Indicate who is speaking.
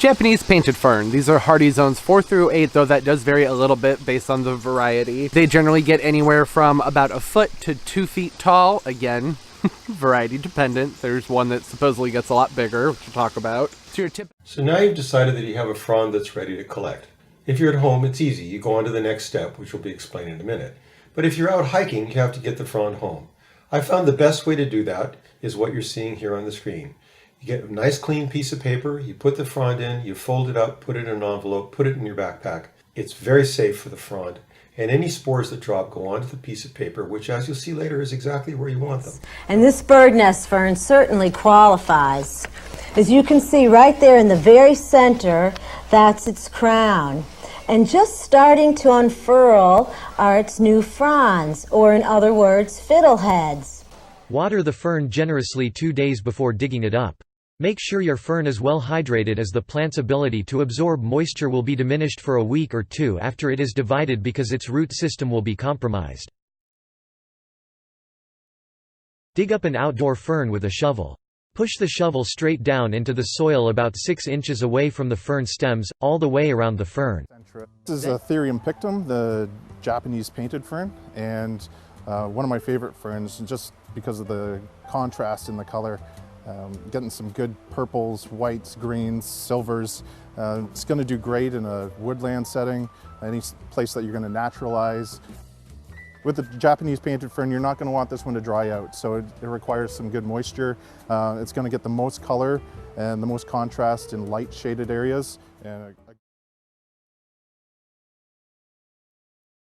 Speaker 1: Japanese painted fern. These are hardy zones 4 through 8, though that does vary a little bit based on the variety. They generally get anywhere from about a foot to 2 feet tall. Again, variety dependent. There's one that supposedly gets a lot bigger, which we'll talk about.
Speaker 2: So now you've decided that you have a frond that's ready to collect. If you're at home, it's easy. You go on to the next step, which will be explained in a minute. But if you're out hiking, you have to get the frond home. I found the best way to do that is what you're seeing here on the screen. You get a nice clean piece of paper, you put the frond in, you fold it up, put it in an envelope, put it in your backpack. It's very safe for the frond. And any spores that drop go onto the piece of paper, which, as you'll see later, is exactly where you want them.
Speaker 3: And this bird nest fern certainly qualifies. As you can see right there in the very center, that's its crown. And just starting to unfurl are its new fronds, or in other words, fiddleheads.
Speaker 4: Water the fern generously 2 days before digging it up. Make sure your fern is well hydrated, as the plant's ability to absorb moisture will be diminished for a week or two after it is divided because its root system will be compromised. Dig up an outdoor fern with a shovel. Push the shovel straight down into the soil about 6 inches away from the fern stems, all the way around the fern.
Speaker 5: This is Ethereum pictum, the Japanese painted fern, and one of my favorite ferns just because of the contrast in the color. Getting some good purples, whites, greens, silvers. It's going to do great in a woodland setting, any place that you're going to naturalize. With the Japanese painted fern, you're not going to want this one to dry out, so it requires some good moisture. It's going to get the most color and the most contrast in light shaded areas. And